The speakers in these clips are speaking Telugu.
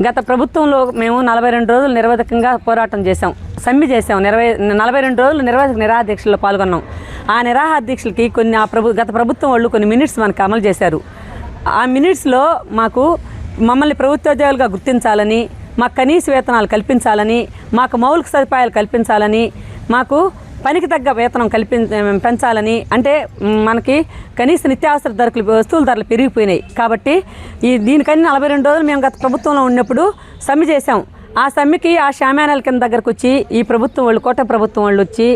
గత ప్రభుత్వంలో మేము 42 రోజులు నిరవధికంగా పోరాటం చేశాం, సమ్మె చేసాం. 42 రోజులు నిరవధిక నిరాహారదీక్షల్లో పాల్గొన్నాం. ఆ నిరాహారదీక్షలకి గత ప్రభుత్వం వాళ్ళు కొన్ని మినిట్స్ మనకు అమలు చేశారు. ఆ మినిట్స్లో మమ్మల్ని ప్రభుత్వోద్యోగులుగా గుర్తించాలని, మాకు కనీస వేతనాలు కల్పించాలని, మాకు మౌలిక సదుపాయాలు కల్పించాలని, మాకు పనికి తగ్గ వేతనం పెంచాలని, అంటే మనకి కనీస నిత్యావసర వస్తువుల ధరలు పెరిగిపోయినాయి కాబట్టి దీనికని 42 రోజులు మేము గత ప్రభుత్వంలో ఉన్నప్పుడు సమ్మె చేసాం. ఆ సమ్మెకి ఆ షామ్యానాల కింద దగ్గరకు వచ్చి ఈ ప్రభుత్వం వాళ్ళు, కోట ప్రభుత్వం వాళ్ళు వచ్చి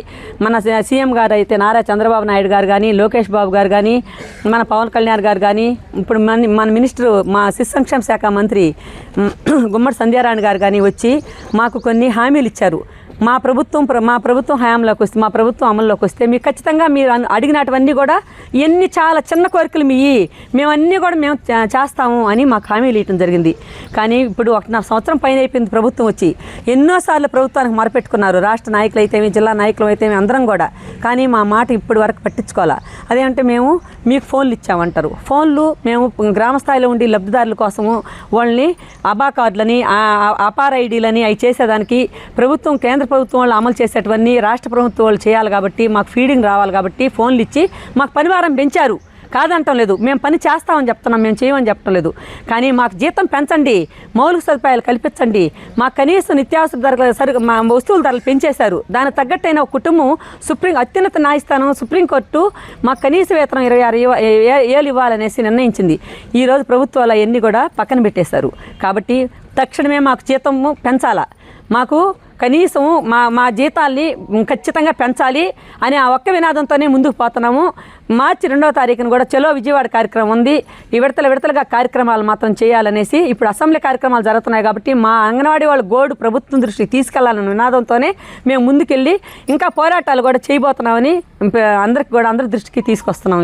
మన సీఎం గారు అయితే నారా చంద్రబాబు నాయుడు గారు కానీ, లోకేష్ బాబు గారు కానీ, మన పవన్ కళ్యాణ్ గారు కానీ, ఇప్పుడు మన మినిస్టరు మా శిశు సంక్షేమ శాఖ మంత్రి గుమ్మడి సంధ్యారాణి గారు కానీ వచ్చి మాకు కొన్ని హామీలు ఇచ్చారు. మా ప్రభుత్వం హయాంలోకి వస్తే, మా ప్రభుత్వం అమల్లోకి వస్తే మీకు ఖచ్చితంగా మీరు అడిగినటువన్నీ కూడా ఎన్ని చాలా చిన్న కోరికలు మేమన్నీ కూడా మేము చేస్తాము అని మాకు హామీలు ఇవ్వడం జరిగింది. కానీ ఇప్పుడు 1.5 సంవత్సరం పైన అయిపోయింది ప్రభుత్వం వచ్చి. ఎన్నోసార్లు ప్రభుత్వానికి మొరపెట్టుకున్నారు, రాష్ట్ర నాయకులు అయితేమి, జిల్లా నాయకులు అయితేమి, అందరం కూడా. కానీ మా మాట ఇప్పటి వరకు పట్టించుకోవాలా. అదేంటే మేము మీకు ఫోన్లు ఇచ్చామంటారు. ఫోన్లు మేము గ్రామ స్థాయిలో ఉండి లబ్ధిదారుల కోసము వాళ్ళని అబా కార్డులని, అపార్ ఐడీలని అవి చేసేదానికి కేంద్ర ప్రభుత్వం వాళ్ళు అమలు చేసేటవన్నీ రాష్ట్ర ప్రభుత్వం వాళ్ళు చేయాలి కాబట్టి, మాకు ఫీడింగ్ రావాలి కాబట్టి ఫోన్లు ఇచ్చి మాకు పనివారం పెంచారు. కాదంటం లేదు, మేము పని చేస్తామని చెప్తున్నాం, మేము చేయమని చెప్పడం లేదు. కానీ మాకు జీతం పెంచండి, మౌలిక సదుపాయాలు కల్పించండి, మాకు కనీసం నిత్యావసర ధరలు మా వస్తువుల ధరలు పెంచేశారు. దానికి తగ్గట్టయిన ఒక కుటుంబం అత్యున్నత న్యాయస్థానం సుప్రీంకోర్టు మాకు కనీస వేతనం 26 ఏళ్ళు ఇవ్వాలనేసి నిర్ణయించింది. ఈరోజు ప్రభుత్వాలు అవన్నీ కూడా పక్కన పెట్టేశారు. కాబట్టి తక్షణమే మాకు జీతము పెంచాలా, మాకు కనీసం మా జీతాల్ని ఖచ్చితంగా పెంచాలి అనే ఆ ఒక్క వినాదంతోనే ముందుకు పోతున్నాము. మార్చి 2వ తారీఖున కూడా చలో విజయవాడ కార్యక్రమం ఉంది. ఈ విడతలుగా కార్యక్రమాలు మాత్రం చేయాలనేసి ఇప్పుడు అసెంబ్లీ కార్యక్రమాలు జరుగుతున్నాయి కాబట్టి మా అంగన్వాడీ వాళ్ళ గోడు ప్రభుత్వం దృష్టికి తీసుకెళ్లాలన్న వినాదంతోనే మేము ముందుకెళ్ళి ఇంకా పోరాటాలు కూడా చేయబోతున్నామని అందరి దృష్టికి తీసుకొస్తున్నాం.